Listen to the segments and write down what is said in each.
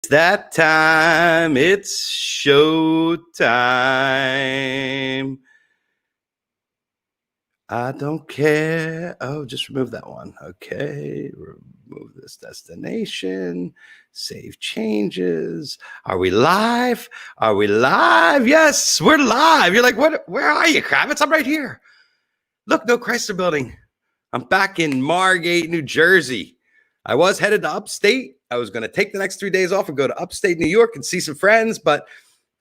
It's that time. It's show time. I don't care. Oh, just remove that one. Okay. Remove this destination. Save changes. Are we live? Are we live? Yes, we're live. You're like, what? Where are you, Kravitz? I'm right here. Look, no Chrysler Building. I'm back in Margate, New Jersey. I was headed to upstate. I was going to take the next 3 days off and go to upstate New York and see some friends, but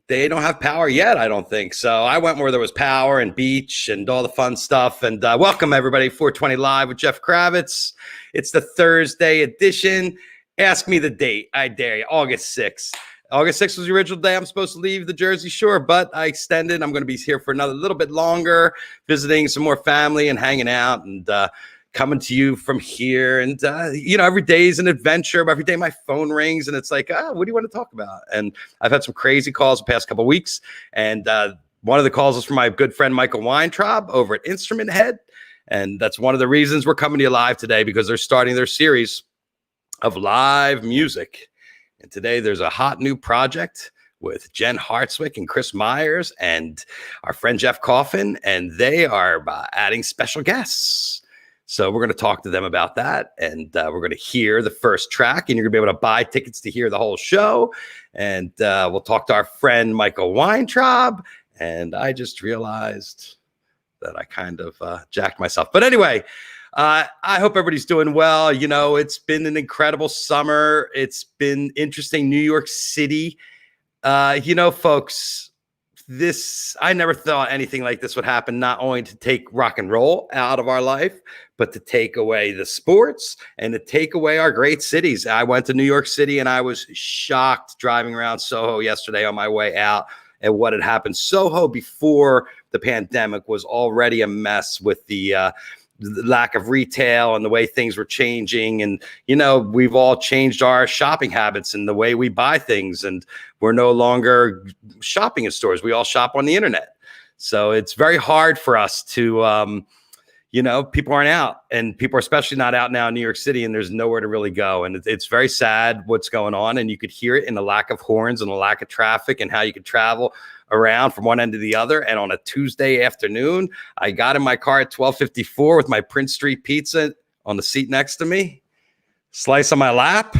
they don't have power yet, I don't think. So I went where there was power and beach and all the fun stuff. And welcome, everybody, 420 Live with Jeff Kravitz. It's the Thursday edition. Ask me the date. I dare you. August 6th. August 6th was the original day I'm supposed to leave the Jersey Shore, but I extended. I'm going to be here for another little bit longer, visiting some more family and hanging out and coming to you from here. And, every day is an adventure. But every day my phone rings and it's like, what do you want to talk about? And I've had some crazy calls the past couple of weeks. And one of the calls was from my good friend, Michael Weintrob over at Instrumenthead. And that's one of the reasons we're coming to you live today, because they're starting their series of live music. And today there's a hot new project with Jen Hartswick and Kris Myers and our friend Jeff Coffin. And they are adding special guests. So we're going to talk to them about that, and we're going to hear the first track, and you're going to be able to buy tickets to hear the whole show. And we'll talk to our friend Michael Weintrob, and I just realized that I kind of jacked myself. But anyway, I hope everybody's doing well. You know, it's been an incredible summer. It's been interesting. New York City, folks, I never thought anything like this would happen, not only to take rock and roll out of our life, but to take away the sports and to take away our great cities. I went to New York City and I was shocked driving around Soho yesterday on my way out at what had happened. Soho before the pandemic was already a mess with the lack of retail and the way things were changing. And, we've all changed our shopping habits and the way we buy things. And we're no longer shopping in stores. We all shop on the internet. So it's very hard for us to, people aren't out, and people are especially not out now in New York City, and there's nowhere to really go. And it's very sad what's going on. And you could hear it in the lack of horns and the lack of traffic and how you could travel around from one end to the other. And on a Tuesday afternoon, I got in my car at 12:54 with my Prince Street pizza on the seat next to me, slice on my lap.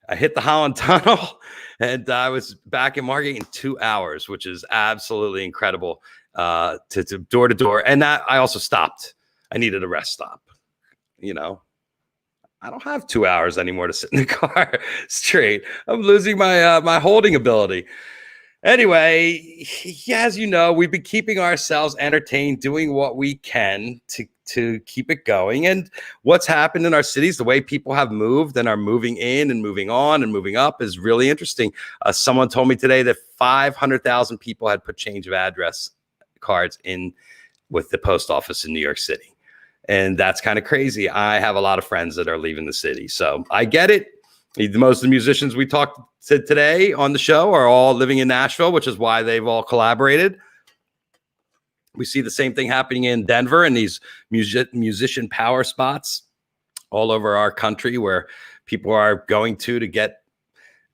I hit the Holland Tunnel, and I was back in Margate in 2 hours, which is absolutely incredible, to door to door. And that I also stopped. I needed a rest stop. I don't have 2 hours anymore to sit in the car straight. I'm losing my my holding ability. Anyway, as you know, we've been keeping ourselves entertained, doing what we can to keep it going. And what's happened in our cities, the way people have moved and are moving in and moving on and moving up is really interesting. Someone told me today that 500,000 people had put change of address cards in with the post office in New York City. And that's kind of crazy. I have a lot of friends that are leaving the city, so I get it. Most of the musicians we talked to today on the show are all living in Nashville, which is why they've all collaborated. We see the same thing happening in Denver and these musician power spots all over our country where people are going to get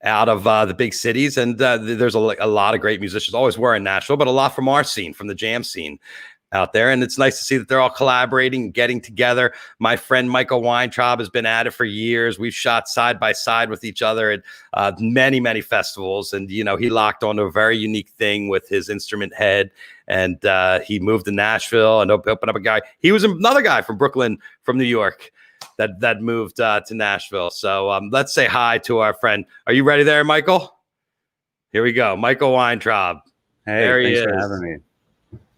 out of the big cities. And there's a lot of great musicians, always were in Nashville, but a lot from our scene, from the jam scene out there. And it's nice to see that they're all collaborating, getting together. My friend Michael Weintrob has been at it for years. We've shot side by side with each other at many, many festivals. And, he locked onto a very unique thing with his Instrumenthead. And he moved to Nashville and opened up a guy. He was another guy from Brooklyn, from New York, that moved to Nashville. So let's say hi to our friend. Are you ready there, Michael? Here we go. Michael Weintrob. Hey, there he thanks is. for having me.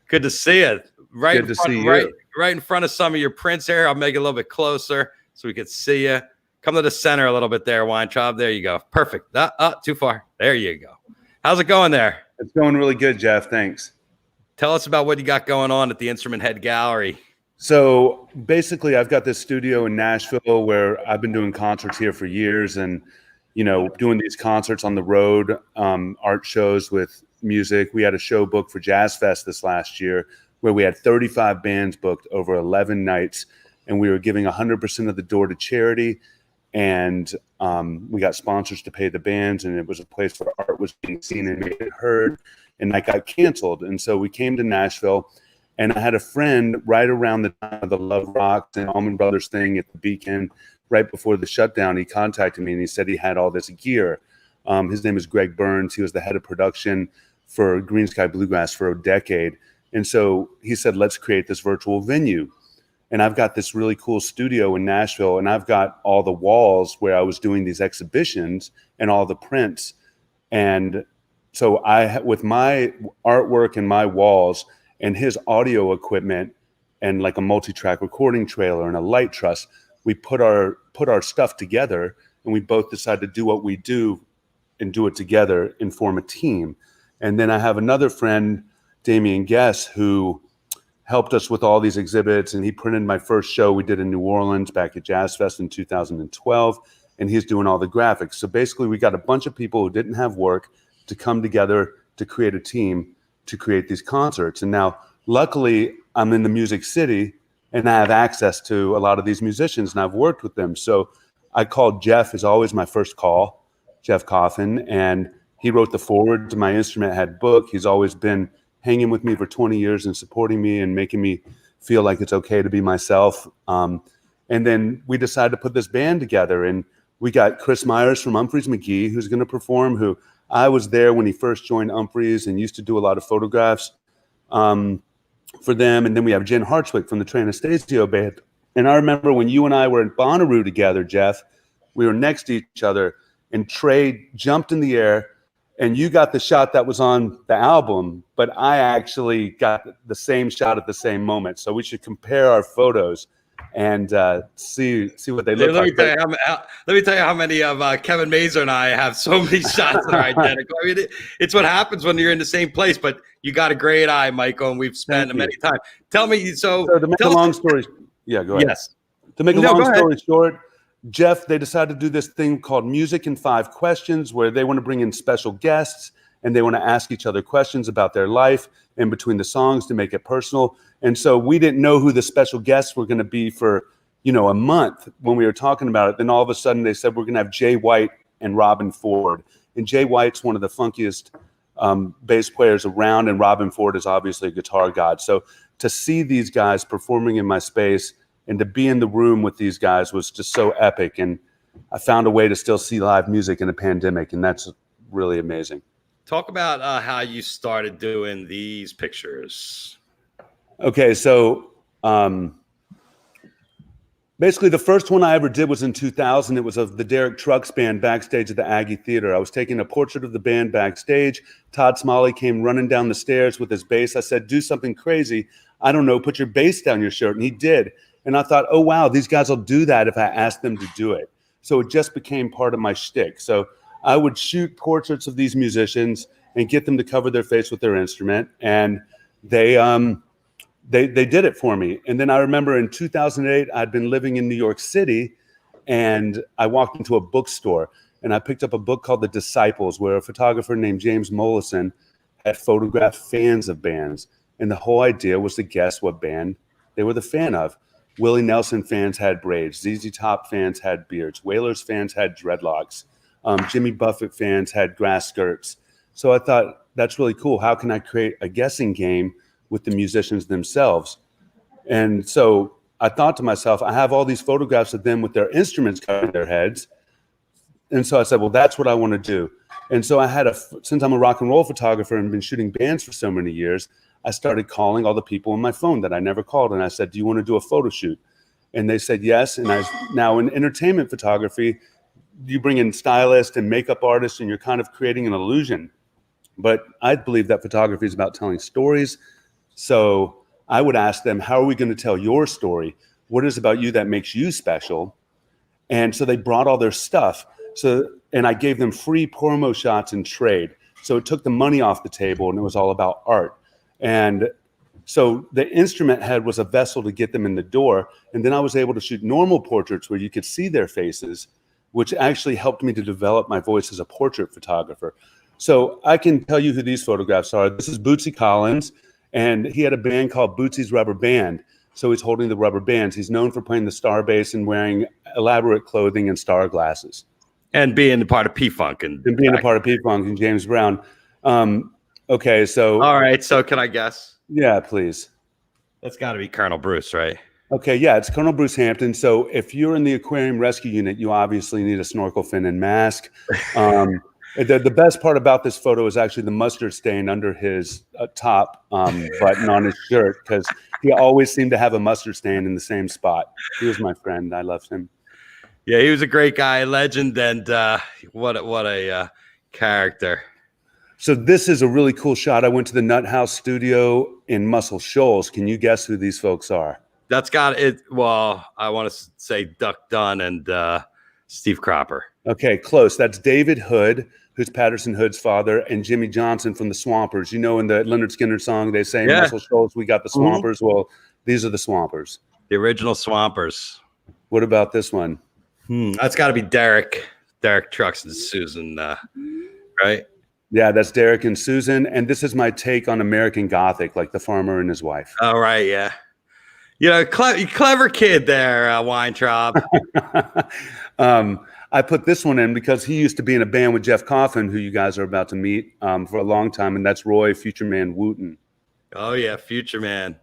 Good to see you. Good to see you. Right in front of some of your prints here. I'll make it a little bit closer so we can see you. Come to the center a little bit there, Weintrob. There you go. Perfect. Too far. There you go. How's it going there? It's going really good, Jeff. Thanks. Tell us about what you got going on at the Instrumenthead Gallery. So basically, I've got this studio in Nashville where I've been doing concerts here for years and, doing these concerts on the road, art shows with music. We had a show booked for Jazz Fest this last year where we had 35 bands booked over 11 nights, and we were giving 100% of the door to charity. and we got sponsors to pay the bands, and it was a place where art was being seen and made it heard, and that got canceled. And so we came to Nashville, and I had a friend right around the time of the Love Rocks and Allman Brothers thing at the Beacon, right before the shutdown. He contacted me and he said he had all this gear. His name is Greg Burns. He was the head of production for Green Sky Bluegrass for a decade. And so he said, let's create this virtual venue. And I've got this really cool studio in Nashville, and I've got all the walls where I was doing these exhibitions and all the prints. And so with my artwork and my walls and his audio equipment and like a multi-track recording trailer and a light truss, we put our stuff together, and we both decided to do what we do and do it together and form a team. And then I have another friend, Damian Guess, who helped us with all these exhibits, and he printed my first show we did in New Orleans back at Jazz Fest in 2012, and he's doing all the graphics. So basically we got a bunch of people who didn't have work to come together to create a team to create these concerts. And now luckily I'm in the Music City and I have access to a lot of these musicians, and I've worked with them. So I called Jeff, is always my first call, Jeff Coffin, and he wrote the foreword to my Instrumenthead book. He's always been hanging with me for 20 years and supporting me and making me feel like it's okay to be myself. And then we decided to put this band together, and we got Kris Myers from Umphrey's McGee, who's going to perform, who I was there when he first joined Umphrey's and used to do a lot of photographs for them. And then we have Jen Hartswick from the Trey Anastasio band. And I remember when you and I were in Bonnaroo together, Jeff, we were next to each other, and Trey jumped in the air, and you got the shot that was on the album, but I actually got the same shot at the same moment. So we should compare our photos and see what they look like. Let me tell you how many of Kevin Mazur and I have so many shots that are identical. I mean, it's what happens when you're in the same place, but you got a great eye, Michael, and we've spent many times. Tell me, so to make a long story, yeah, go ahead. Yes. To make a long story short, Jeff, they decided to do this thing called Music in 5 Questions, where they want to bring in special guests and they want to ask each other questions about their life in between the songs to make it personal. And so we didn't know who the special guests were going to be for, a month when we were talking about it. Then all of a sudden they said, we're going to have Jay White and Robben Ford. And Jay White's one of the funkiest bass players around, and Robben Ford is obviously a guitar god. So to see these guys performing in my space and to be in the room with these guys was just so epic. And I found a way to still see live music in a pandemic, and that's really amazing. Talk about how you started doing these pictures. Okay, so basically the first one I ever did was in 2000. It was of the Derek Trucks band backstage at the Aggie Theater. I was taking a portrait of the band backstage. Todd Smalley came running down the stairs with his bass. I said, do something crazy. I don't know, put your bass down your shirt. And he did. And I thought, oh, wow, these guys will do that if I ask them to do it. So it just became part of my shtick. So I would shoot portraits of these musicians and get them to cover their face with their instrument. And they did it for me. And then I remember in 2008, I'd been living in New York City, and I walked into a bookstore and I picked up a book called The Disciples, where a photographer named James Mollison had photographed fans of bands. And the whole idea was to guess what band they were the fan of. Willie Nelson fans had braids. ZZ Top fans had beards. Wailers fans had dreadlocks. Jimmy Buffett fans had grass skirts. So I thought, that's really cool. How can I create a guessing game with the musicians themselves? And so I thought to myself, I have all these photographs of them with their instruments covering their heads. And so I said, well, that's what I want to do. And so since I'm a rock and roll photographer and been shooting bands for so many years, I started calling all the people on my phone that I never called. And I said, do you want to do a photo shoot? And they said yes. And now in entertainment photography, you bring in stylists and makeup artists, and you're kind of creating an illusion. But I believe that photography is about telling stories. So I would ask them, how are we going to tell your story? What is about you that makes you special? And so they brought all their stuff. And I gave them free promo shots in trade. So it took the money off the table, and it was all about art. And so the Instrumenthead was a vessel to get them in the door. And then I was able to shoot normal portraits where you could see their faces, which actually helped me to develop my voice as a portrait photographer. So I can tell you who these photographs are. This is Bootsy Collins, and he had a band called Bootsy's Rubber Band. So he's holding the rubber bands. He's known for playing the star bass and wearing elaborate clothing and star glasses. And being a part of P-Funk. And being a part of P-Funk and James Brown. Okay, so... All right, so can I guess? Yeah, please. That's got to be Colonel Bruce, right? Okay, yeah, it's Colonel Bruce Hampton. So if you're in the aquarium rescue unit, you obviously need a snorkel fin and mask. The best part about this photo is actually the mustard stain under his top button on his shirt, because he always seemed to have a mustard stain in the same spot. He was my friend. I loved him. Yeah, he was a great guy, legend, and what a character. So this is a really cool shot. I went to the Nut House studio in Muscle Shoals. Can you guess who these folks are? That's got it. Well, I want to say Duck Dunn and Steve Cropper. Okay, close. That's David Hood, who's Patterson Hood's father, and Jimmy Johnson from the Swampers. You know, in the Leonard Skinner song, they say, Muscle Shoals, we got the Swampers. Mm-hmm. Well, these are the Swampers. The original Swampers. What about this one? That's got to be Derek Trucks and Susan, right? Yeah, that's Derek and Susan. And this is my take on American Gothic, like the farmer and his wife. Oh, right, yeah. You know, clever kid there, Weintrob. I put this one in because he used to be in a band with Jeff Coffin, who you guys are about to meet for a long time, and that's Roy Future Man Wooten. Oh, yeah, Future Man.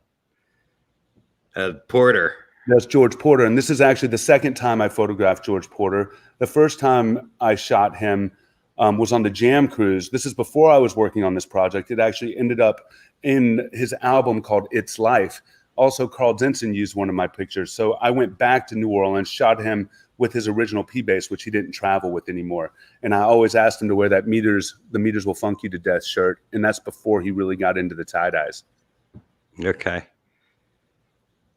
Porter. That's George Porter, and this is actually the second time I photographed George Porter. The first time I shot him was on the Jam Cruise. This is before I was working on this project. It actually ended up in his album called It's Life. Also, Carl Denson used one of my pictures. So I went back to New Orleans, shot him with his original P-Bass, which he didn't travel with anymore. And I always asked him to wear that the Meters Will Funk You to Death shirt. And that's before he really got into the tie-dyes. Okay.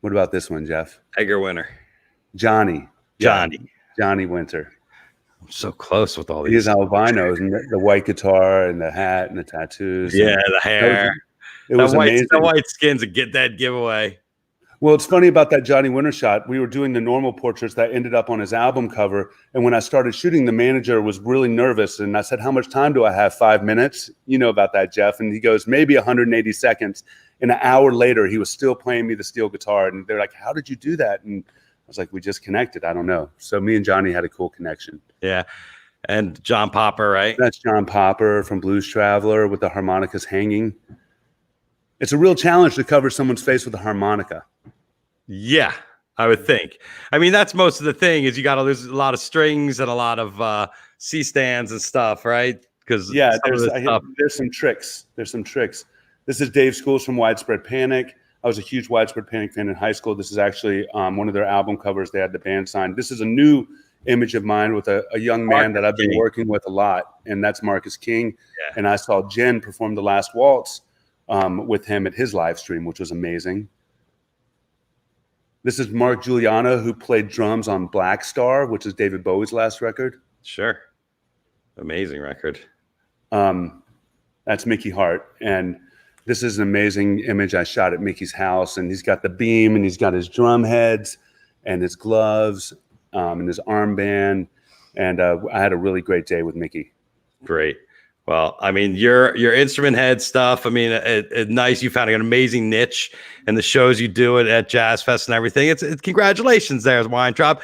What about this one, Jeff? Edgar Winter. Johnny Winter. I'm so close with all these. He's albinos, and the white guitar and the hat and the tattoos. Yeah, the hair. It was amazing. The white skin's a dead giveaway. Well, it's funny about that Johnny Winter shot. We were doing the normal portraits that ended up on his album cover. And when I started shooting, the manager was really nervous. And I said, how much time do I have? 5 minutes? You know about that, Jeff. And he goes, maybe 180 seconds. And an hour later, he was still playing me the steel guitar. And they're like, how did you do that? And I was like, we just connected. I don't know. So me and Johnny had a cool connection. Yeah. And John Popper, right? That's John Popper from Blues Traveler with the harmonicas hanging. It's a real challenge to cover someone's face with a harmonica. Yeah, I would think. I mean, that's most of the thing is you got to lose a lot of strings and a lot of C stands and stuff, right? Because there's some tricks. This is Dave Schools from Widespread Panic. I was a huge Widespread Panic fan in high school. This is actually one of their album covers. They had the band signed. This is a new image of mine with a young man that I've been working with a lot, and that's Marcus King. Yeah. And I saw Jen perform The Last Waltz with him at his live stream, which was amazing. This is Mark Giuliano, who played drums on Black Star, which is David Bowie's last record. Sure. Amazing record. That's Mickey Hart. And this is an amazing image I shot at Mickey's house. And he's got the beam, and he's got his drum heads and his gloves and his armband. And I had a really great day with Mickey. Great. Well, I mean, your Instrumenthead stuff, I mean, it's nice. You found an amazing niche and the shows you do it at Jazz Fest and everything. It's congratulations there, Weintrob.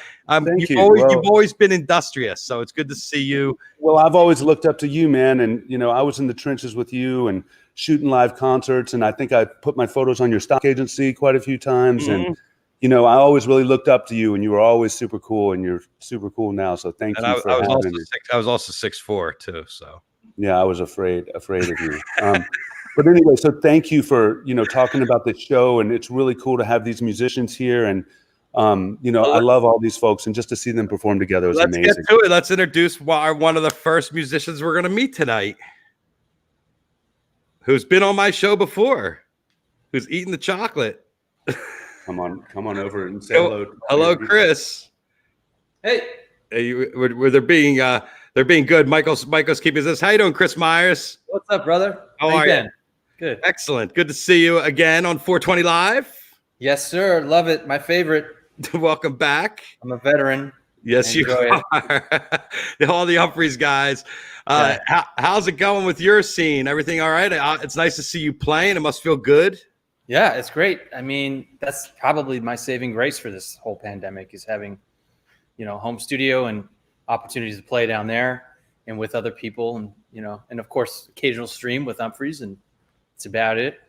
You've always been industrious, so it's good to see you. Well, I've always looked up to you, man. And, you know, I was in the trenches with you and shooting live concerts. And I think I put my photos on your stock agency quite a few times. Mm-hmm. And, you know, I always really looked up to you, and you were always super cool, and you're super cool now. So thank you for having me. I was also 6'4" too, so. Yeah, I was afraid of you. But anyway, so thank you for, you know, talking about the show, and it's really cool to have these musicians here. And, you know, I love all these folks, and just to see them perform together is amazing. Let's get to it. Let's introduce one of the first musicians we're going to meet tonight, who's been on my show before, who's eating the chocolate. Come on over and say hello. Hello, Kris. Hey. They're being good. Michael's keeping this. How you doing, Kris Myers? What's up, brother? How are you? Good. Excellent. Good to see you again on 420 Live. Yes, sir. Love it. My favorite. Welcome back. I'm a veteran. Yes, you are. All the Humphreys guys. How's it going with your scene? Everything all right? It's nice to see you playing. It must feel good. Yeah, it's great. I mean, that's probably my saving grace for this whole pandemic is having, home studio and opportunities to play down there and with other people, and and of course occasional stream with Humphreys, and it's about it.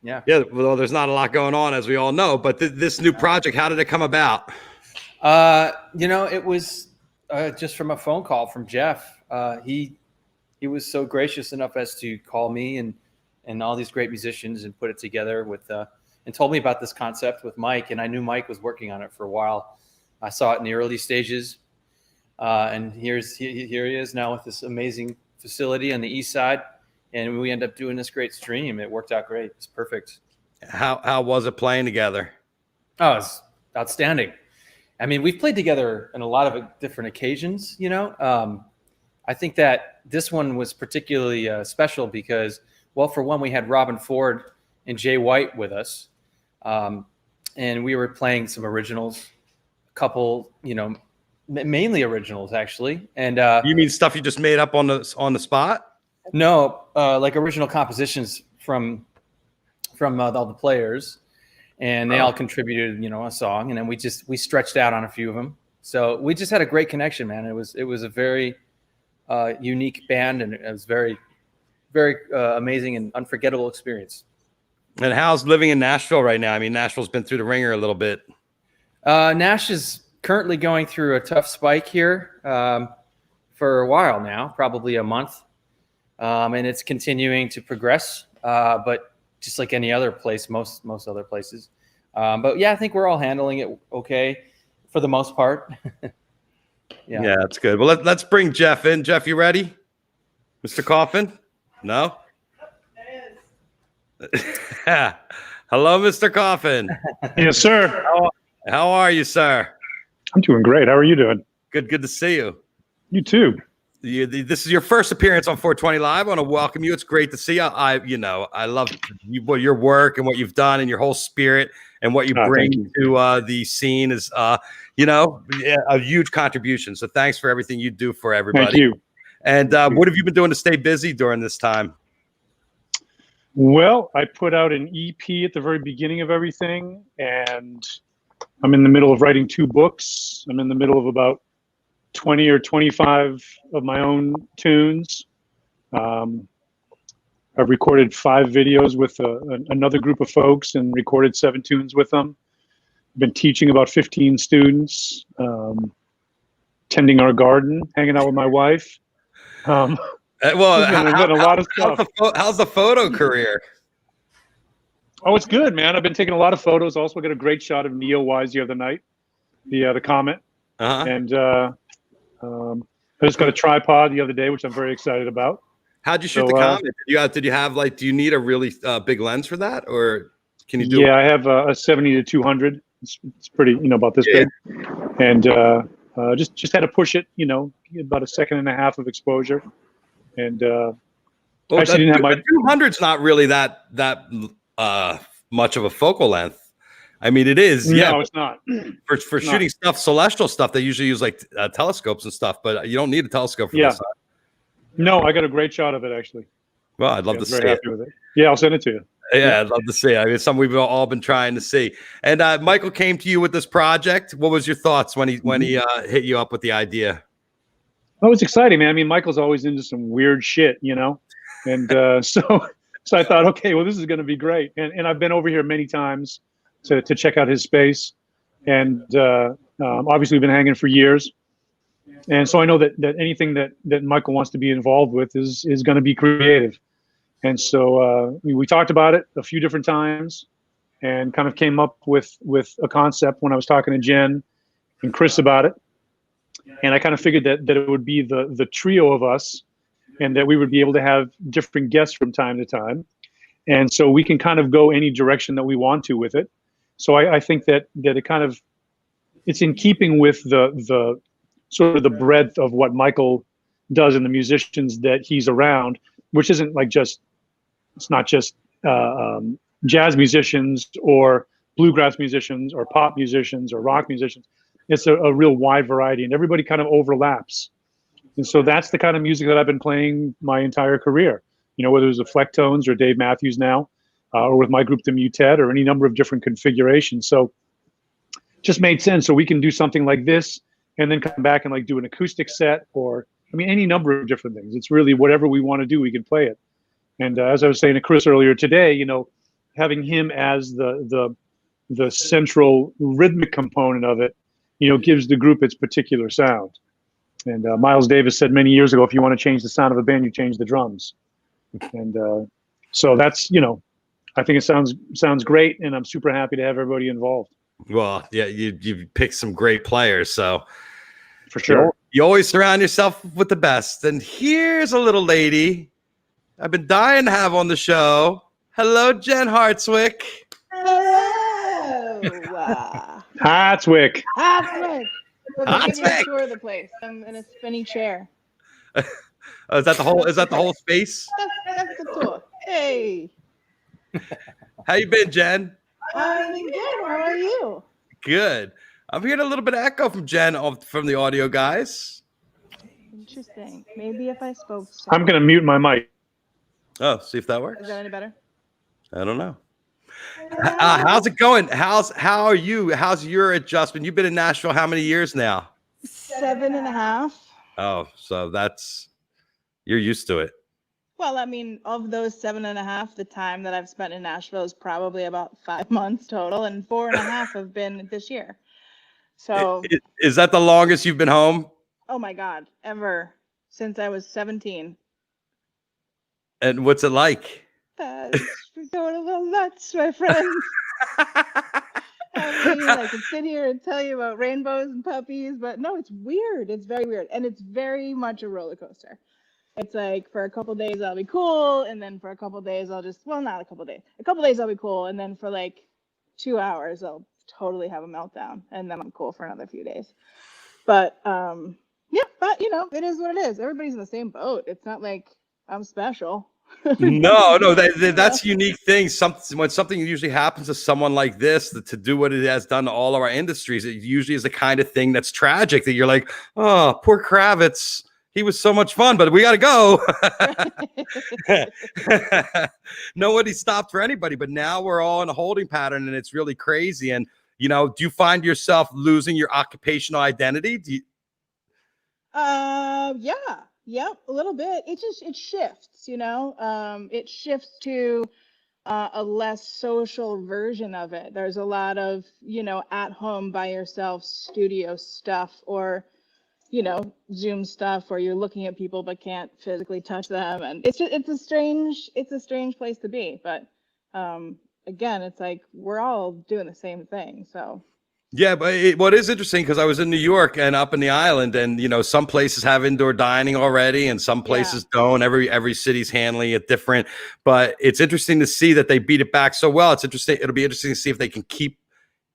Yeah. Yeah. Well, there's not a lot going on, as we all know. But this new project, how did it come about? It was just from a phone call from Jeff. He was so gracious enough as to call me and all these great musicians and put it together with and told me about this concept with Mike. And I knew Mike was working on it for a while. I saw it in the early stages, and here he is now with this amazing facility on the east side. And we end up doing this great stream. It worked out great. It's perfect. How was it playing together? Oh, it's outstanding. I mean, we've played together in a lot of different occasions, I think that this one was particularly special because, well, for one, we had Robben Ford and Jay White with us. And we were playing some originals, a couple, mainly originals, actually. And You mean stuff you just made up on the spot? No, like original compositions from all the players. And they all contributed, a song, and then we stretched out on a few of them. So we just had a great connection, man. It was a very unique band, and it was very, very amazing and unforgettable experience. And how's living in Nashville right now? I mean, Nashville's been through the ringer a little bit. Nash is currently going through a tough spike here for a while now, probably a month, and it's continuing to progress, but just like any other place, most other places. But yeah, I think we're all handling it okay for the most part. Yeah, that's good. Well, let's bring Jeff in. Jeff, you ready? Mr. Coffin? No? Hello, Mr. Coffin. Yes, sir. How are you, sir? I'm doing great. How are you doing? Good to see you. You too. This is your first appearance on 420 Live. I want to welcome you. It's great to see you. I love your work and what you've done and your whole spirit and what you bring to the scene is, a huge contribution. So thanks for everything you do for everybody. Thank you. And what have you been doing to stay busy during this time? Well, I put out an EP at the very beginning of everything, and I'm in the middle of writing 2 books. I'm in the middle of about 20 or 25 of my own tunes. I've recorded 5 videos with another group of folks and recorded 7 tunes with them. I've been teaching about 15 students, tending our garden, hanging out with my wife. Well, a lot of stuff. How's the photo career? Oh, it's good, man. I've been taking a lot of photos. Also got a great shot of Neo Wise the other night, the Comet. And I just got a tripod the other day, which I'm very excited about. How'd you shoot the Comet? Did you have do you need a really big lens for that, or can you do? Yeah, I have a 70 to 200. It's pretty, about this big, and just had to push it, about a second and a half of exposure, and actually didn't have my 200's not really that much of a focal length. I mean, it is. No, it's not. For shooting stuff, celestial stuff, they usually use like telescopes and stuff, but you don't need a telescope for this. No, I got a great shot of it, actually. Well, I'd love to see it. Happy with it. Yeah, I'll send it to you. Yeah, I'd love to see it. I mean, it's something we've all been trying to see. And Michael came to you with this project. What was your thoughts when he hit you up with the idea? Oh, it was exciting, man. I mean, Michael's always into some weird shit, and so I thought, okay, well, this is going to be great. And I've been over here many times to check out his space, and obviously we've been hanging for years. And so I know that anything that Michael wants to be involved with is going to be creative. And so we talked about it a few different times and kind of came up with a concept when I was talking to Jen and Kris about it. And I kind of figured that it would be the trio of us, and that we would be able to have different guests from time to time. And so we can kind of go any direction that we want to with it. So I think that it kind of, it's in keeping with the sort of the breadth of what Michael does and the musicians that he's around, which isn't like it's not just jazz musicians or bluegrass musicians or pop musicians or rock musicians. It's a real wide variety, and everybody kind of overlaps. And so that's the kind of music that I've been playing my entire career, whether it was the Flecktones or Dave Matthews now. or with my group, the Mutet, or any number of different configurations. So just made sense. So we can do something like this and then come back and like do an acoustic set, or, I mean, any number of different things. It's really whatever we want to do, we can play it. And as I was saying to Kris earlier today, you know, having him as the central rhythmic component of it, you know, gives the group its particular sound. And Miles Davis said many years ago, if you want to change the sound of a band, you change the drums. And so that's, you know, I think it sounds great, and I'm super happy to have everybody involved. Well, yeah, you picked some great players, so For sure. you always surround yourself with the best. And here's a little lady I've been dying to have on the show. Hello, Jen Hartswick. Hello. Hartswick. Hartswick. Give you a Hartswick. tour of the place. I'm in a spinny chair. Oh, is that the whole? Is that the whole space? That's the tour. Hey. How you been, Jen? I'm good. How are you? Good. I'm hearing a little bit of echo from Jen from the audio guys. Interesting. Maybe if I spoke. I'm going to mute my mic. Oh, see if that works. Is that any better? I don't know. How's it going? How are you? How's your adjustment? You've been in Nashville how many years now? 7.5. Oh, so you're used to it. Well, I mean, of those 7.5, the time that I've spent in Nashville is probably about 5 months total, and 4.5 have been this year. So, Is that the longest you've been home? oh my God, ever since I was 17. And what's it like? That's going a little nuts, my friends. I mean, I could sit here and tell you about rainbows and puppies, but no, it's weird. It's very weird, and it's very much a roller coaster. It's like for a couple days I'll be cool, and then for a couple days I'll just, well, not a couple days. A couple days I'll be cool, and then for like 2 hours I'll totally have a meltdown, and then I'm cool for another few days. But yeah, but you know, it is what it is. Everybody's in the same boat. It's not like I'm special. No, that's a unique thing. When something usually happens to someone like this, to do what it has done to all of our industries, it usually is the kind of thing that's tragic, that you're like, oh, poor Kravitz. He was so much fun, but we got to go. Nobody stopped for anybody, but now we're all in a holding pattern, and it's really crazy. And, you know, do you find yourself losing your occupational identity? Yeah, a little bit. It shifts, you know. It shifts to a less social version of it. There's a lot of, you know, at home by yourself studio stuff, or, you know, Zoom stuff where you're looking at people but can't physically touch them, and it's a strange place to be. But again, it's like we're all doing the same thing, so. Yeah, but what is interesting, because I was in New York and up in the island, and, you know, some places have indoor dining already and some places don't. Every city's handling it different, but it's interesting to see that they beat it back so well. It'll be interesting to see if they can keep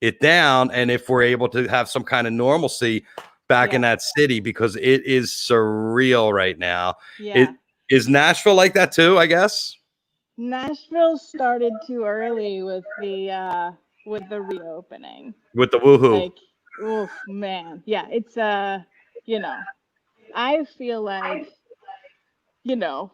it down, and if we're able to have some kind of normalcy back in that city, because it is surreal right now. Yeah. Is Nashville like that too, I guess? Nashville started too early with the reopening. With the woohoo. Like, oh man. Yeah, it's you know, I feel like, you know,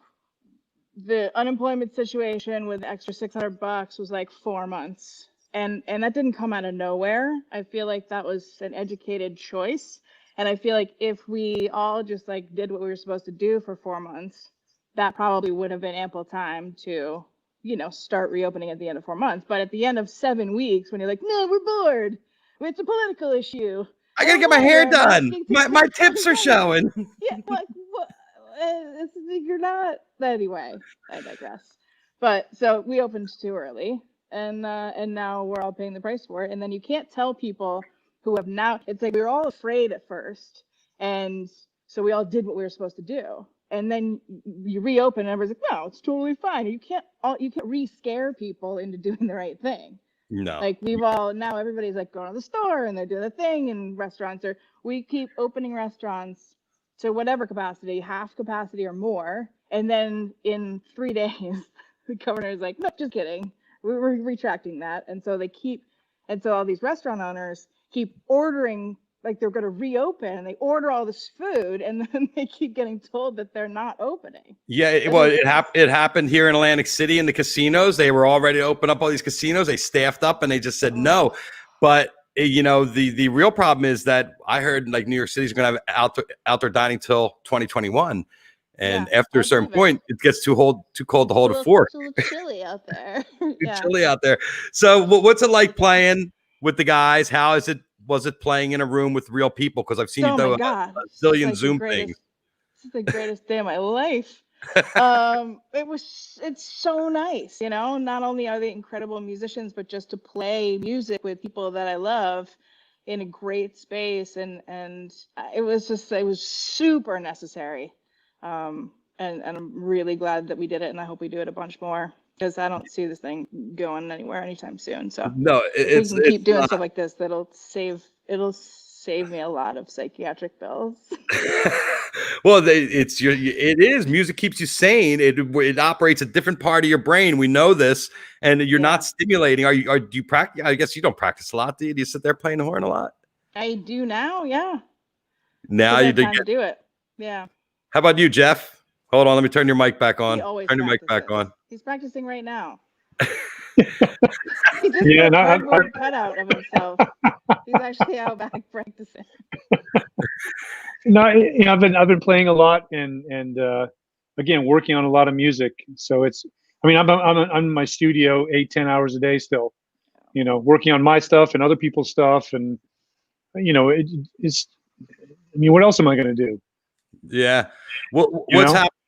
the unemployment situation with the extra $600 was like 4 months. And that didn't come out of nowhere. I feel like that was an educated choice. And I feel like if we all just like did what we were supposed to do for 4 months, that probably would have been ample time to, you know, start reopening at the end of 4 months. But at the end of 7 weeks, when you're like, no, we're bored, it's a political issue, I gotta get my hair done. My tips are showing. Yeah, like what? You're not. Anyway, I digress. But so we opened too early, and now we're all paying the price for it. And then you can't tell people who have now. It's like we were all afraid at first, and so we all did what we were supposed to do. And then you reopen, and everybody's like, "No, it's totally fine." You can't re-scare people into doing the right thing. No. Like now everybody's like going to the store and they're doing the thing, and we keep opening restaurants to whatever capacity, half capacity or more. And then in 3 days, the governor's like, no, just kidding. We're retracting that. And so all these restaurant owners keep ordering like they're going to reopen, and they order all this food, and then they keep getting told that they're not opening. Yeah, it happened here in Atlantic City in the casinos. They were all ready to open up all these casinos. They staffed up and they just said no. But the real problem is that I heard like New York City's going to have outdoor dining till 2021, and after a certain point, it gets too cold to hold a fork. It's a little chilly out there. Chilly out there. So, what's it like playing with the guys? How is it? Was it playing in a room with real people? Because I've seen you do a zillion Zoom things. This is the greatest day of my life. It's so nice, not only are they incredible musicians, but just to play music with people that I love in a great space. And it was super necessary. And I'm really glad that we did it. And I hope we do it a bunch more, because I don't see this thing going anywhere anytime soon. So no, we can keep doing stuff like this. It'll save me a lot of psychiatric bills. Well, it is music keeps you sane. It operates a different part of your brain. We know this, and you're not stimulating. Do you practice? I guess you don't practice a lot, do you? Do you sit there playing the horn a lot? I do now, yeah. Now you do it. Yeah. How about you, Jeff? Hold on, let me turn your mic back on. Turn your mic back on. He's practicing right now. He just a cardboard cutout of himself. He's actually out back practicing. No, I've been playing a lot and again working on a lot of music. So I'm in my studio 8-10 hours a day still, working on my stuff and other people's stuff, and what else am I going to do? Yeah.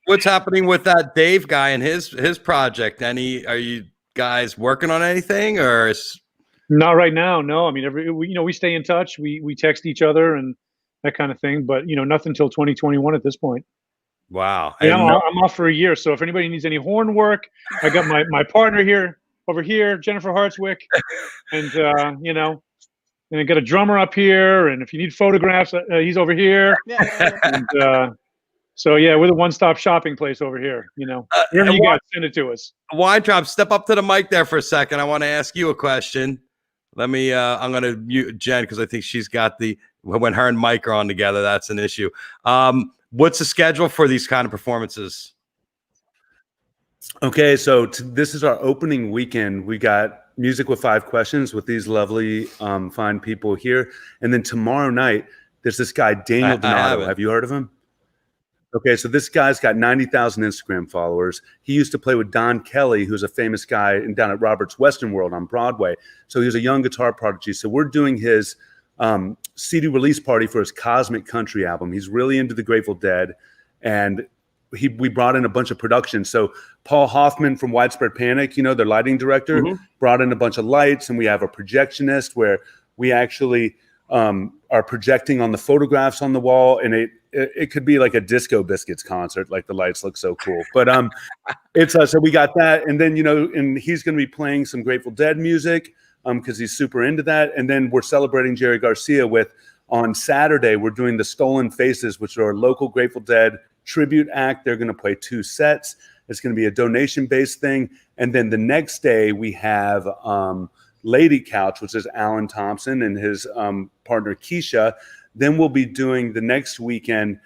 What's happening with that Dave guy and his project? Are you guys working on anything, or not right now? No, I mean, we stay in touch. We text each other and that kind of thing, but nothing until 2021 at this point. Wow. I'm off for a year, so if anybody needs any horn work, I got my partner over here, Jennifer Hartswick, and and I got a drummer up here, and if you need photographs, he's over here. And, so yeah, we're the one-stop shopping place over here. Wherever you got, send it to us. Weintrob, step up to the mic there for a second. I want to ask you a question. Let me. I'm going to mute Jen because I think she's got when her and Mike are on together, that's an issue. What's the schedule for these kind of performances? Okay, so this is our opening weekend. We got Music with 5 Questions with these lovely, fine people here, and then tomorrow night there's this guy Daniel Donato. Have you heard of him? Okay, so this guy's got 90,000 Instagram followers. He used to play with Don Kelly, who's a famous guy down at Robert's Western World on Broadway. So he was a young guitar prodigy. So we're doing his CD release party for his Cosmic Country album. He's really into the Grateful Dead, and we brought in a bunch of production. So Paul Hoffman from Widespread Panic, their lighting director, brought in a bunch of lights, and we have a projectionist where we actually are projecting on the photographs on the wall, and it could be like a Disco Biscuits concert, like the lights look so cool. But it's so we got that, and then and he's going to be playing some Grateful Dead music because he's super into that. And then we're celebrating Jerry Garcia on Saturday. We're doing the Stolen Faces, which are a local Grateful Dead tribute act. They're going to play 2 sets. It's going to be a donation-based thing, and then the next day we have Lady Couch, which is Alan Thompson and his partner Keisha. Then we'll be doing the next weekend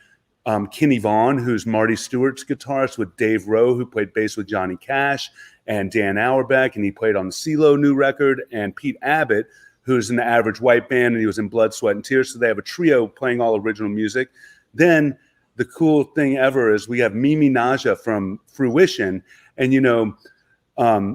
Kenny Vaughn, who's Marty Stewart's guitarist, with Dave Rowe, who played bass with Johnny Cash, and Dan Auerbach, and he played on the CeeLo new record, and Pete Abbott, who's in the Average White Band, and he was in Blood, Sweat, and Tears. So they have a trio playing all original music. Then the cool thing ever is we have Mimi Naja from Fruition, and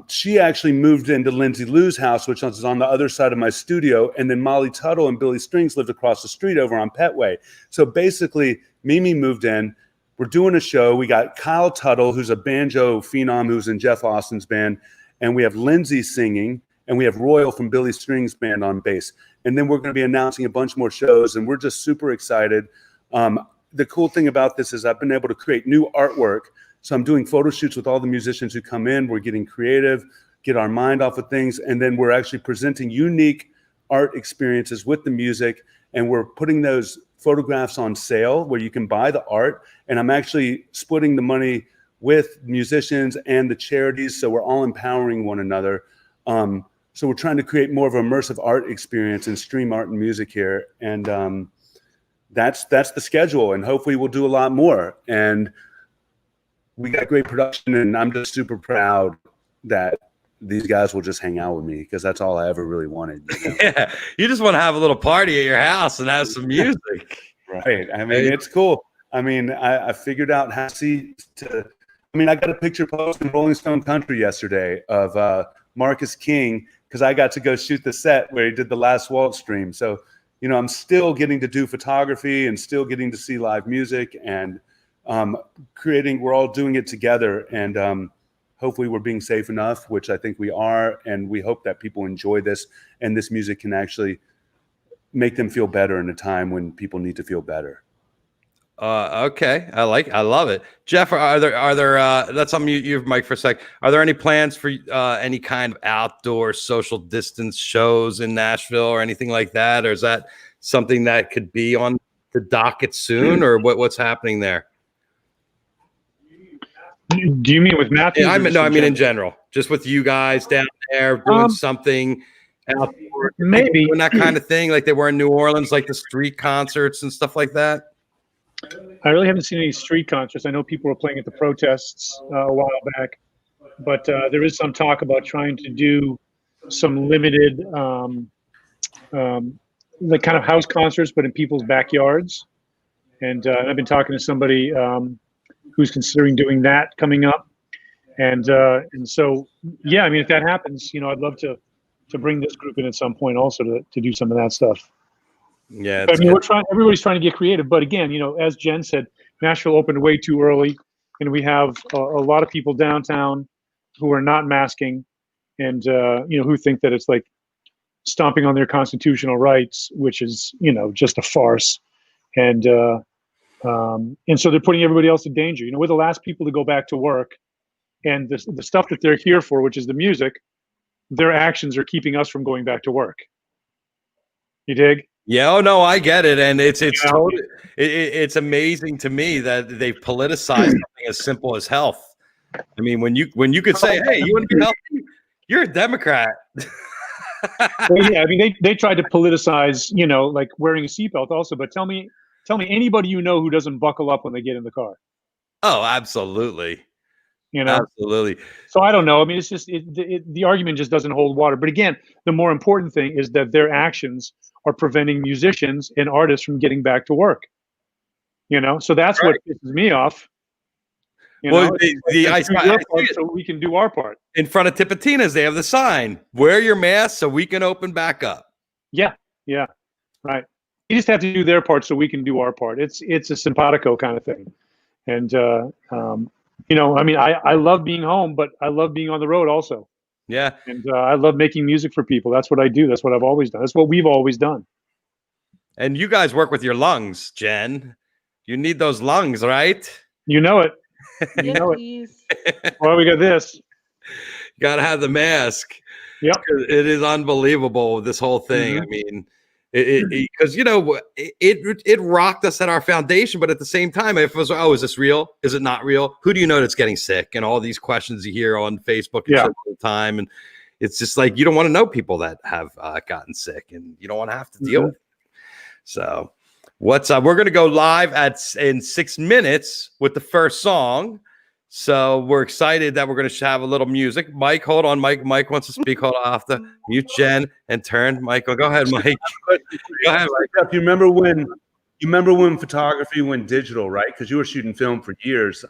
she actually moved into Lindsay Lou's house, which is on the other side of my studio. And then Molly Tuttle and Billy Strings lived across the street over on Petway. So basically, Mimi moved in. We're doing a show. We got Kyle Tuttle, who's a banjo phenom who's in Jeff Austin's band. And we have Lindsay singing. And we have Royal from Billy Strings' band on bass. And then we're going to be announcing a bunch more shows. And we're just super excited. The cool thing about this is I've been able to create new artwork. So I'm doing photo shoots with all the musicians who come in. We're getting creative, get our mind off of things, and then we're actually presenting unique art experiences with the music, and we're putting those photographs on sale where you can buy the art, and I'm actually splitting the money with musicians and the charities, so we're all empowering one another. So we're trying to create more of an immersive art experience and stream art and music here. And that's the schedule. And hopefully we'll do a lot more. And we got great production, and I'm just super proud that these guys will just hang out with me, because that's all I ever really wanted. You know? Yeah, you just want to have a little party at your house and have some music. Right. I mean, it's cool. I mean, I figured out how to. I mean, I got a picture post in Rolling Stone Country yesterday of Marcus King, because I got to go shoot the set where he did the Last Waltz stream. So, you know, I'm still getting to do photography and still getting to see live music and creating. We're all doing it together, and hopefully we're being safe enough, which I think we are. And we hope that people enjoy this, and this music can actually make them feel better in a time when people need to feel better. Okay. I love it. Jeff, are there let's unmute you, Mike, for a sec. Are there any plans for any kind of outdoor social distance shows in Nashville or anything like that? Or is that something that could be on the docket soon, or what's happening there? Do you mean with Matthew? Yeah, I mean in general, just with you guys down there doing something outdoor, maybe doing that kind of thing, like they were in New Orleans, like the street concerts and stuff like that. I really haven't seen any street concerts. I know people were playing at the protests a while back, but there is some talk about trying to do some limited, like kind of house concerts, but in people's backyards. And I've been talking to somebody who's considering doing that coming up. And so, yeah, I mean, if that happens, you know, I'd love to bring this group in at some point also to do some of that stuff. Yeah, I mean, everybody's trying to get creative, but again, you know, as Jen said, Nashville opened way too early, and we have a lot of people downtown who are not masking, and you know, who think that it's like stomping on their constitutional rights, which is, you know, just a farce, and so they're putting everybody else in danger. You know, we're the last people to go back to work, and the stuff that they're here for, which is the music, their actions are keeping us from going back to work. You dig? Yeah, oh no, I get it, and it's You know? it's amazing to me that they've politicized something as simple as health. I mean, when you could say, "Hey, you want to be healthy? You're a Democrat." Well, yeah, I mean, they tried to politicize, you know, like wearing a seatbelt also. But tell me anybody you know who doesn't buckle up when they get in the car. Oh, absolutely. You know, Absolutely. So I don't know. I mean, it's just the argument just doesn't hold water. But again, the more important thing is that their actions are preventing musicians and artists from getting back to work. You know, so that's right. what pisses me off. You Well, know, I see your part so we can do our part. in front of Tipitina's, they have the sign: "Wear your mask so we can open back up." Yeah, right. You just have to do their part so we can do our part. It's a simpatico kind of thing, and you know, I mean, I love being home, but I love being on the road also. Yeah. And I love making music for people. That's what I do. That's what I've always done. That's what we've always done. And you guys work with your lungs, Jen. You need those lungs, right? You know it. You Yes, know it. please. Well, we got this. You got to have the mask. Yep. It is unbelievable, this whole thing. I mean, because, you know, it rocked us at our foundation, but at the same time, if it was, oh, is this real? Is it not real? Who do you know that's getting sick? And all these questions you hear on Facebook and shit all the time. And it's just like, you don't want to know people that have gotten sick, and you don't want to have to deal with it. So what's up? We're going to go live in 6 minutes with the first song. So we're excited that we're going to have a little music. Mike, hold on. Mike wants to speak. Hold on. I have to mute Jen and turn Michael. Go ahead, Mike. Go ahead, Mike. You remember when photography went digital, right? Because you were shooting film for years.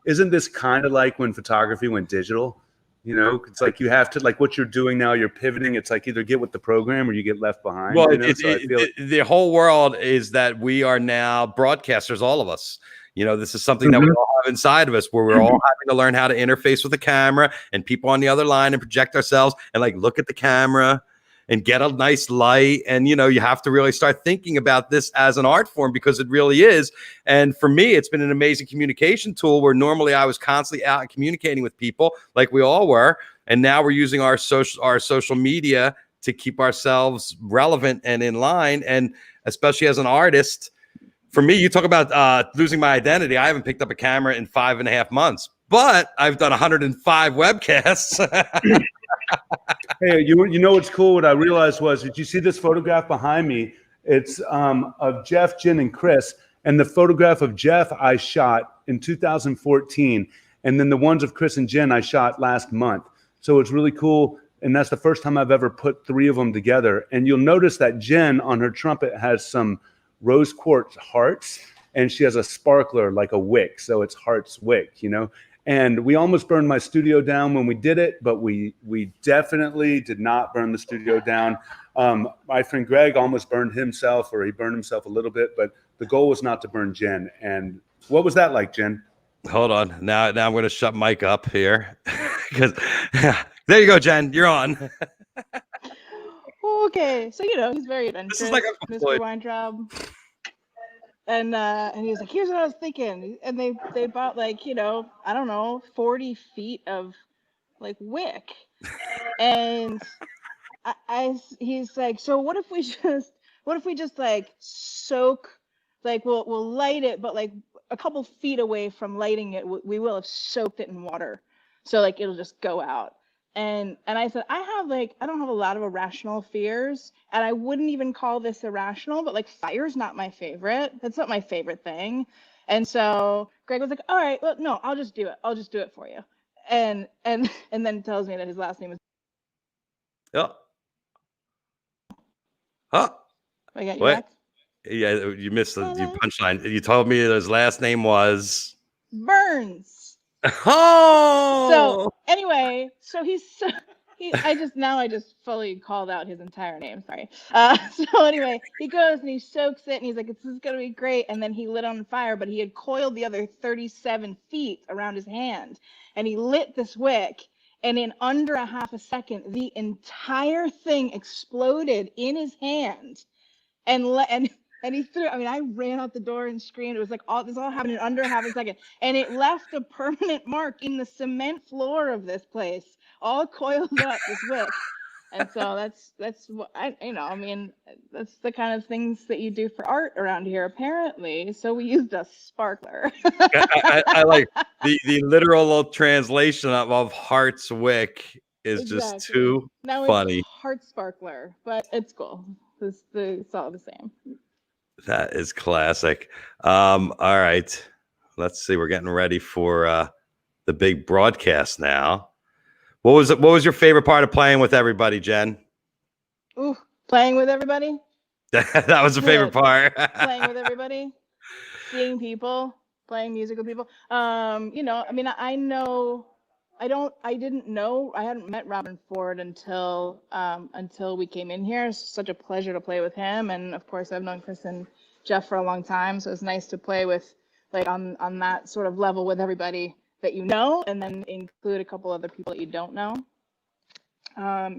Isn't this kind of like when photography went digital? You know, it's like you have to, like what you're doing now, you're pivoting. It's like either get with the program or you get left behind. Well, you know? The whole world is that we are now broadcasters, all of us. You know, this is something that we all have inside of us, where we're all having to learn how to interface with the camera and people on the other line and project ourselves and like look at the camera and get a nice light. And, you know, you have to really start thinking about this as an art form, because it really is. And for me, it's been an amazing communication tool, where normally I was constantly out communicating with people like we all were. And now we're using our social media to keep ourselves relevant and in line. And especially as an artist, for me, you talk about losing my identity. I haven't picked up a camera in 5.5 months, but I've done 105 webcasts. Hey, you know what's cool? What I realized was, did you see this photograph behind me? It's of Jeff, Jen, and Kris. And the photograph of Jeff I shot in 2014. And then the ones of Kris and Jen I shot last month. So it's really cool. And that's the first time I've ever put three of them together. And you'll notice that Jen on her trumpet has some rose quartz hearts. And she has a sparkler like a wick. So it's Hartswick, you know. And we almost burned my studio down when we did it, but we definitely did not burn the studio down. My friend Greg almost burned himself, or he burned himself a little bit, but the goal was not to burn Jen. And what was that like, Jen? Hold on. Now I'm going to shut Mike up here. Because there you go, Jen. You're on. Okay, so he's very adventurous. This is like Mr. Weintrob. And he was like, here's what I was thinking. And they bought like, I don't know, 40 feet of like wick. And he's like, so what if we just like soak, like we'll light it, but like a couple feet away from lighting it, we will have soaked it in water. So like it'll just go out. And I said, I don't have a lot of irrational fears, and I wouldn't even call this irrational, but like fire's not my favorite. That's not my favorite thing. And so Greg was like, all right, well, no, I'll just do it. I'll just do it for you. And then tells me that his last name is. Oh. Huh. I got you What? back? Yeah, you missed the punchline. You told me that his last name was Burns. Oh. So anyway, I just fully called out his entire name. Sorry. So anyway, he goes and he soaks it and he's like, this is going to be great. And then he lit on fire, but he had coiled the other 37 feet around his hand, and he lit this wick. And in under a half a second, the entire thing exploded in his hand, and he threw. I mean, I ran out the door and screamed. It was like this all happened in under half a second, and it left a permanent mark in the cement floor of this place, all coiled up this wick. And so that's what I mean, that's the kind of things that you do for art around here, apparently. So we used a sparkler. I like the literal translation of Hartswick is just too funny. It's heart sparkler, but it's cool. It's all the same. That is classic. All right, let's see. We're getting ready for the big broadcast now. What was your favorite part of playing with everybody, Jen? Ooh, playing with everybody? That was the favorite part. Playing with everybody, seeing people, playing music with people. I mean, I hadn't met Robben Ford until we came in here. It's such a pleasure to play with him, and of course I've known Kris and Jeff for a long time, so it's nice to play with like on that sort of level with everybody that you know, and then include a couple other people that you don't know.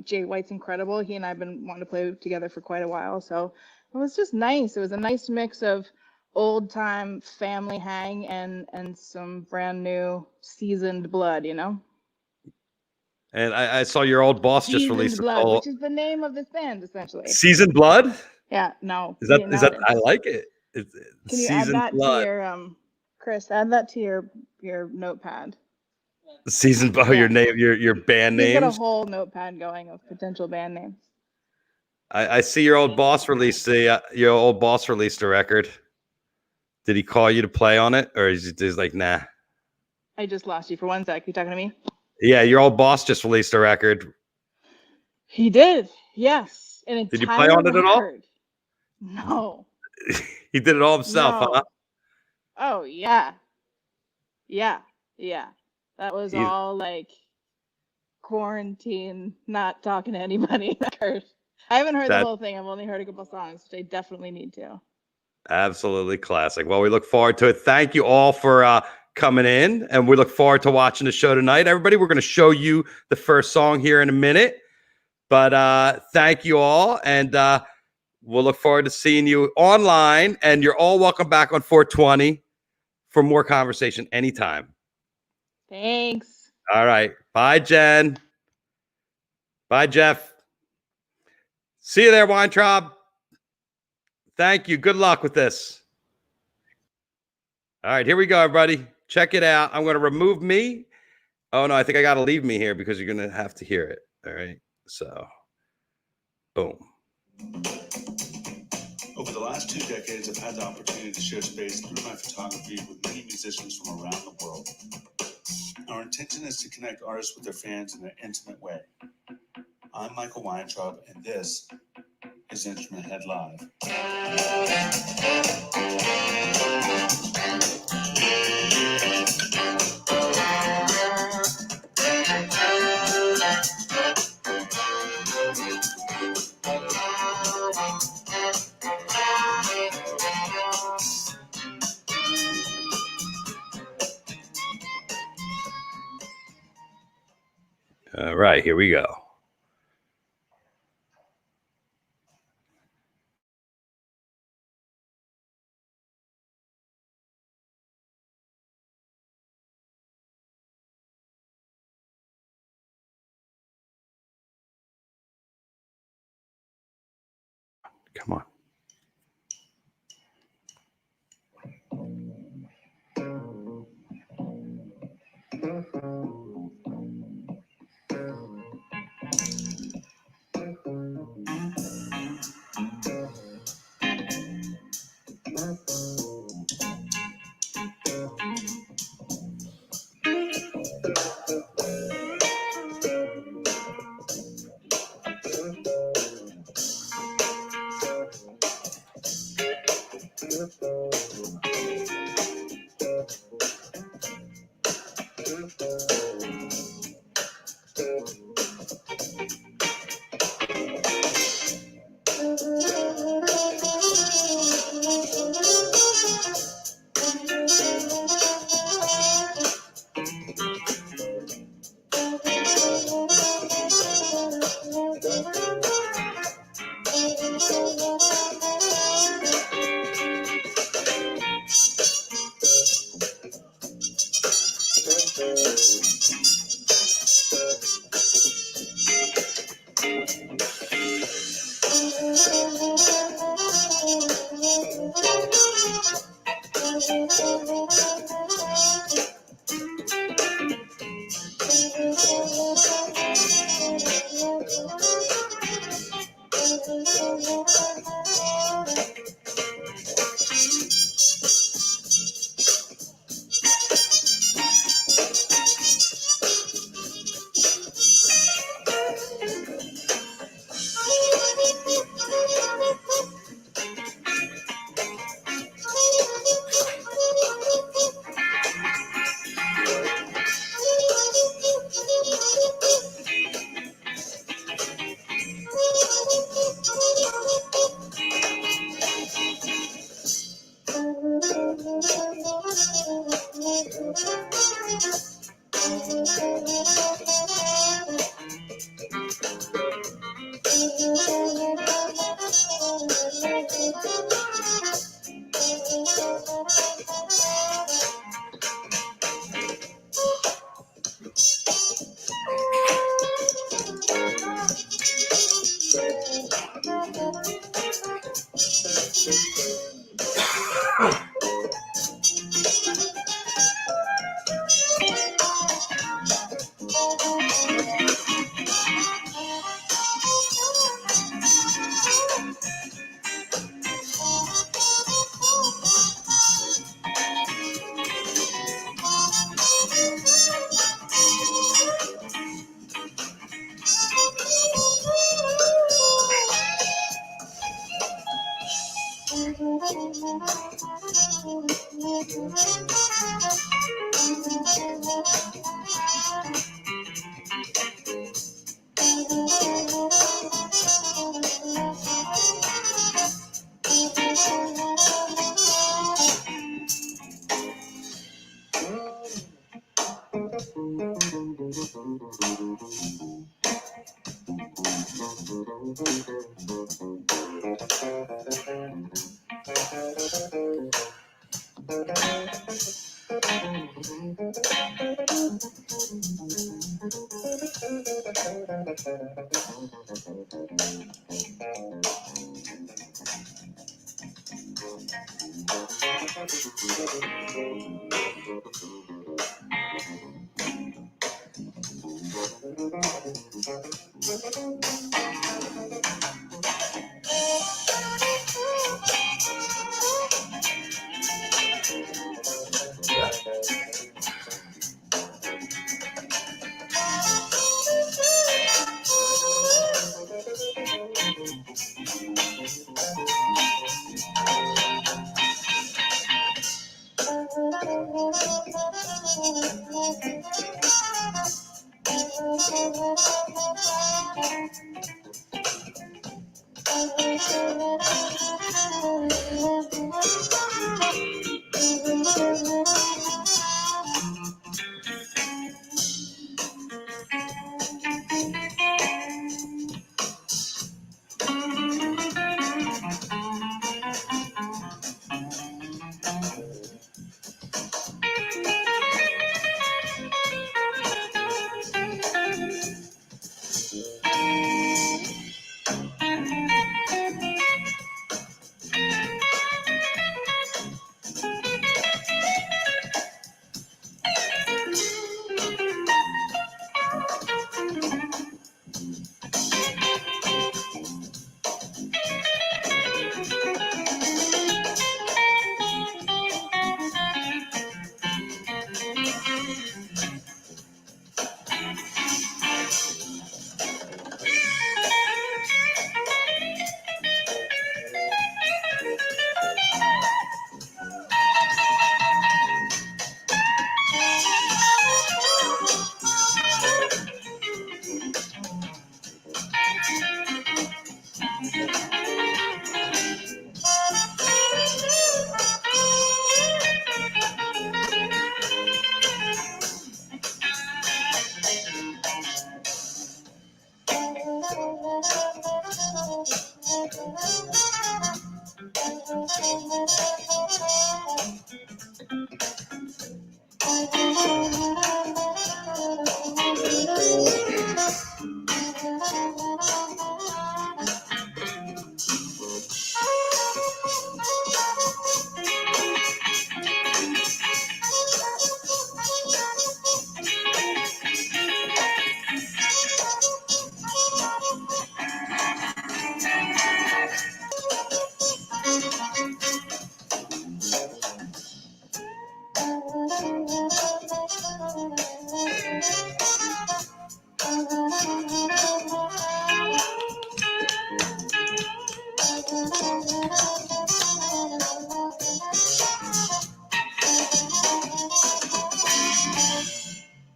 Jay White's incredible. He and I have been wanting to play together for quite a while, so it was just nice. It was a nice mix of old time family hang and some brand new seasoned blood, And I saw your old boss just released Blood, which is the name of this band, essentially. Seasoned Blood? Yeah, no. Is that I like it. It's Can you add that to your Kris? Add that to your notepad. Seasoned Blood, your name, your band names. He's got a whole notepad going of potential band names. I see your old boss released a record. Did he call you to play on it, or is he just like, nah? I just lost you for 1 sec. You talking to me? Yeah, your old boss just released a record. He did, yes. Did you play on it at all? No. He did it all himself, huh? Oh, yeah. Yeah. That was all like quarantine, not talking to anybody. I haven't heard the whole thing. I've only heard a couple songs, which I definitely need to. Absolutely classic. Well, we look forward to it. Thank you all for coming in, and we look forward to watching the show tonight. Everybody, we're going to show you the first song here in a minute, but thank you all, and we'll look forward to seeing you online, and you're all welcome back on 420 for more conversation anytime. Thanks. All right. Bye, Jen. Bye, Jeff. See you there, Weintrob. Thank you. Good luck with this. All right, here we go, everybody. Check it out. I'm going to remove me. Oh, no, I think I got to leave me here because you're going to have to hear it. All right. So, boom. Over the last 2 decades, I've had the opportunity to share space through my photography with many musicians from around the world. Our intention is to connect artists with their fans in an intimate way. I'm Michael Weintrob, and this is Instrumenthead Live. All right, here we go. Come on.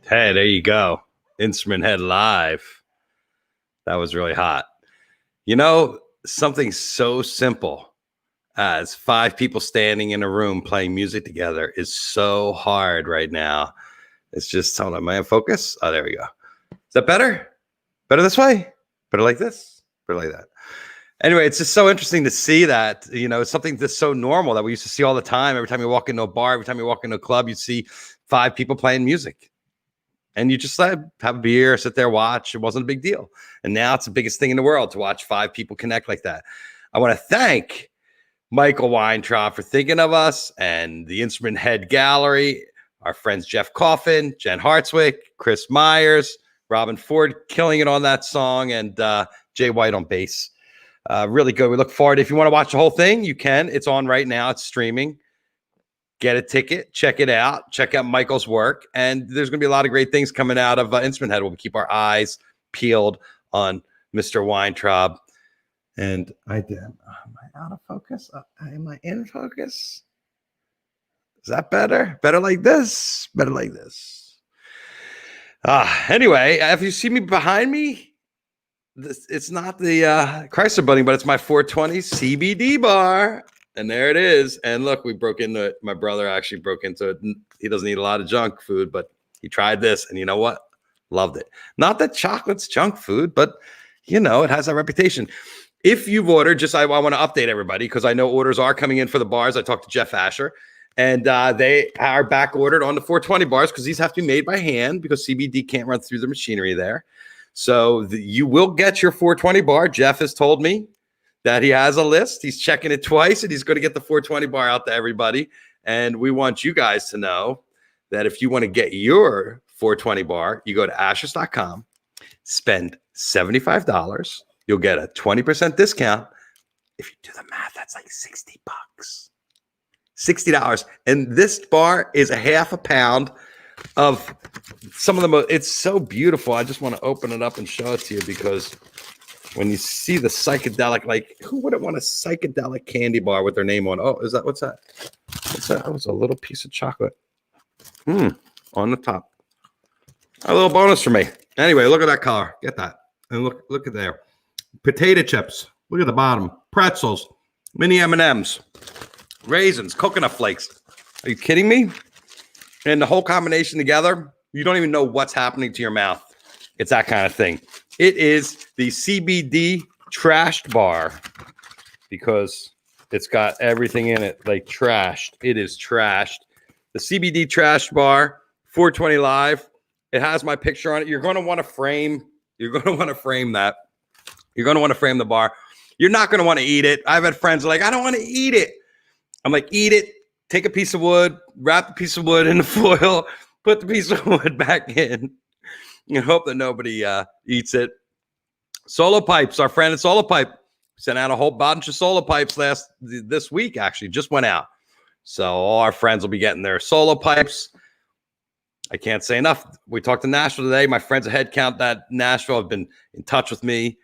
Hey, there you go. Instrumenthead live. That was really hot. You know, something so simple as 5 people standing in a room playing music together is so hard right now. It's just, hold on, man, focus. Oh, there we go. Is that better? Better this way? Better like this? Better like that? Anyway, it's just so interesting to see that, you know, it's something that's so normal that we used to see all the time. Every time you walk into a bar, every time you walk into a club, you'd see 5 people playing music. And you just have a beer, sit there, watch. It wasn't a big deal. And now it's the biggest thing in the world to watch 5 people connect like that. I want to thank Michael Weintrob for thinking of us and the Instrumenthead Gallery, our friends Jeff Coffin, Jen Hartswick, Kris Myers, Robben Ford killing it on that song, and Jay White on bass. Really good. We look forward. If you want to watch the whole thing, you can. It's on right now. It's streaming. Get a ticket, check it out, check out Michael's work, and there's going to be a lot of great things coming out of Instrumenthead. We'll keep our eyes peeled on Mr. Weintrob. And I did. Am I out of focus? Am I in focus? Is that better? Better like this? Better like this. Anyway, if you see me behind me, it's not the Chrysler Building, but it's my 420 CBD bar. And there it is. And look, we broke into it. My brother actually broke into it. He doesn't eat a lot of junk food, but he tried this. And you know what? Loved it. Not that chocolate's junk food, but, you know, it has that reputation. If you've ordered, I want to update everybody because I know orders are coming in for the bars. I talked to Jeff Asher, and they are back ordered on the 420 bars because these have to be made by hand because CBD can't run through the machinery there. So you will get your 420 bar. Jeff has told me that he has a list. He's checking it twice, and he's going to get the 420 bar out to everybody. And we want you guys to know that if you want to get your 420 bar, you go to ashers.com. Spend $75. You'll get a 20% discount. If you do the math, that's like $60. $60. And this bar is a half a pound of some of the most, it's so beautiful. I just want to open it up and show it to you, because when you see the psychedelic, like, who wouldn't want a psychedelic candy bar with their name on? Oh, is that, what's that? What's that? Oh, it's a little piece of chocolate. On the top. A little bonus for me. Anyway, look at that color. Get that. And look at there. Potato chips. Look at the bottom. Pretzels. Mini M&Ms. Raisins. Coconut flakes. Are you kidding me? And the whole combination together, you don't even know what's happening to your mouth. It's that kind of thing. It is the CBD trashed bar, because it's got everything in it, like trashed. It is trashed. The CBD trashed bar, 420 Live. It has my picture on it. You're going to want to frame. You're going to want to frame that. You're going to want to frame the bar. You're not going to want to eat it. I've had friends like, I don't want to eat it. I'm like, eat it. Take a piece of wood, wrap the piece of wood in the foil, put the piece of wood back in, and hope that nobody eats it. Solo pipes. Our friend at Solo Pipe sent out a whole bunch of solo pipes this week, actually, just went out. So all our friends will be getting their solo pipes. I can't say enough. We talked to Nashville today. My friends at Headcount that Nashville have been in touch with me.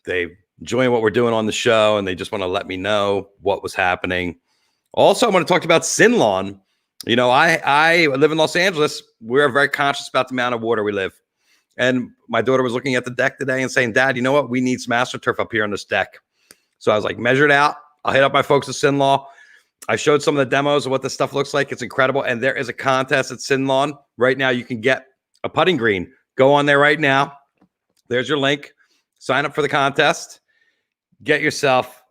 They enjoying what we're doing on the show, and they just want to let me know what was happening. Also, I want to talk about Sin Lawn. You know, I live in Los Angeles. We're very conscious about the amount of water we live. And my daughter was looking at the deck today and saying, Dad, you know what? We need some AstroTurf up here on this deck. So I was like, measure it out. I'll hit up my folks at Sin Lawn. I showed some of the demos of what this stuff looks like. It's incredible. And there is a contest at Sin Lawn. Right now, you can get a putting green. Go on there right now. There's your link. Sign up for the contest. Get yourself,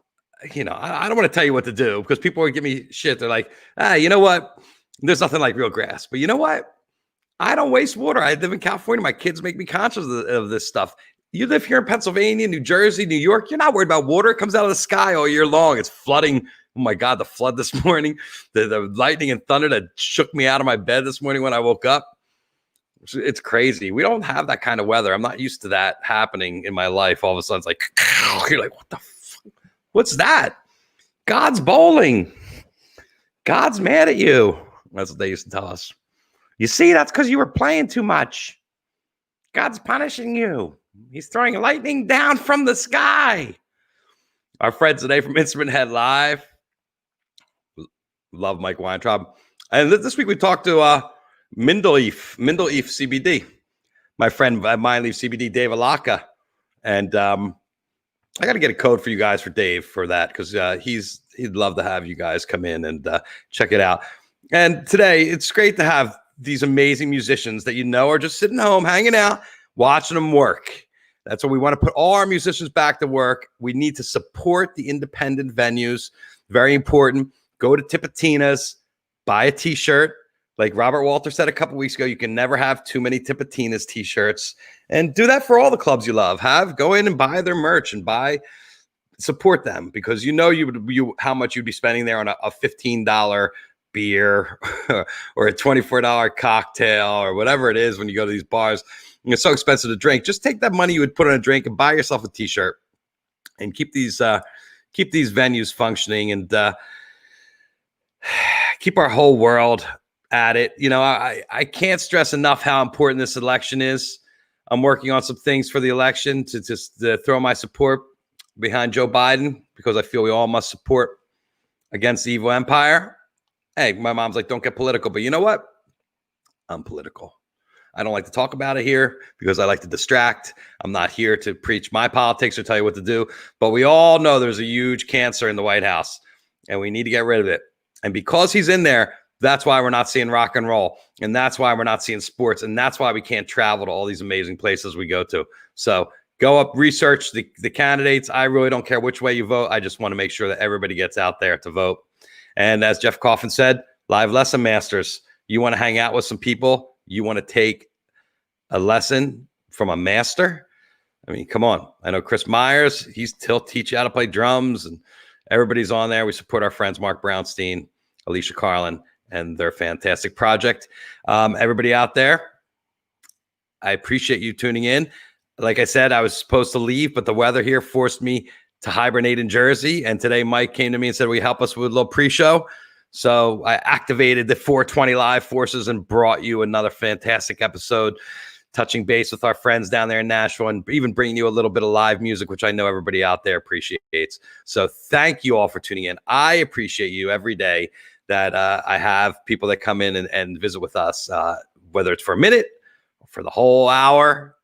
you know, I don't want to tell you what to do, because people would give me shit. They're like, you know what? There's nothing like real grass. But you know what? I don't waste water. I live in California. My kids make me conscious of this stuff. You live here in Pennsylvania, New Jersey, New York. You're not worried about water. It comes out of the sky all year long. It's flooding. Oh, my God, the flood this morning. The lightning and thunder that shook me out of my bed this morning when I woke up. It's crazy. We don't have that kind of weather. I'm not used to that happening in my life. All of a sudden, it's like, you're like, what the fuck? What's that? God's bowling. God's mad at you. That's what they used to tell us. You see, that's because you were playing too much. God's punishing you. He's throwing lightning down from the sky. Our friends today from Instrumenthead Live. Love Mike Weintrob. And this week we talked to Mindleaf CBD. My friend at Mindleaf CBD, Dave Alaka. And I got to get a code for you guys for Dave for that, because he'd love to have you guys come in and check it out. And today, it's great to have these amazing musicians that you know are just sitting home, hanging out, watching them work. That's what we want to put all our musicians back to work. We need to support the independent venues. Very important. Go to Tipitina's, buy a t-shirt. Like Robert Walter said a couple weeks ago, you can never have too many Tipitina's t-shirts. And do that for all the clubs you love. Go in and buy their merch and support them, because you know how much you'd be spending there on a $15 beer or a $24 cocktail or whatever it is when you go to these bars. It's so expensive to drink. Just take that money you would put on a drink and buy yourself a t-shirt and keep these venues functioning and keep our whole world at it. You know, I can't stress enough how important this election is. I'm working on some things for the election to just throw my support behind Joe Biden, because I feel we all must support against the evil empire. Hey, my mom's like, don't get political, but you know what? I'm political. I don't like to talk about it here because I like to distract. I'm not here to preach my politics or tell you what to do, but we all know there's a huge cancer in the White House and we need to get rid of it. And because he's in there, that's why we're not seeing rock and roll. And that's why we're not seeing sports. And that's why we can't travel to all these amazing places we go to. So go up, research the candidates. I really don't care which way you vote. I just want to make sure that everybody gets out there to vote. And as Jeff Coffin said, live lesson masters. You want to hang out with some people. You want to take a lesson from a master. I mean, come on. I know Kris Myers. He'll teach you how to play drums, and everybody's on there. We support our friends Mark Brownstein, Alicia Carlin, and their fantastic project. Everybody out there, I appreciate you tuning in. Like I said, I was supposed to leave, but the weather here forced me to hibernate in Jersey. And today Mike came to me and said, will you help us with a little pre-show? So I activated the 420 Live forces and brought you another fantastic episode, touching base with our friends down there in Nashville and even bringing you a little bit of live music, which I know everybody out there appreciates. So thank you all for tuning in. I appreciate you every day that I have people that come in and visit with us, whether it's for a minute or for the whole hour.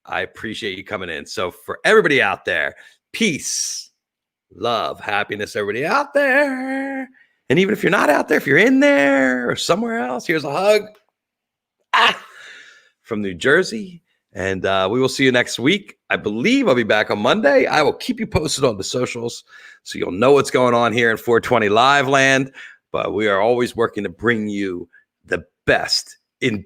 I appreciate you coming in. So for everybody out there, peace, love, happiness, everybody out there. And even if you're not out there, if you're in there or somewhere else, here's a hug from New Jersey. And we will see you next week. I believe I'll be back on Monday. I will keep you posted on the socials so you'll know what's going on here in 420 Live land. But we are always working to bring you the best in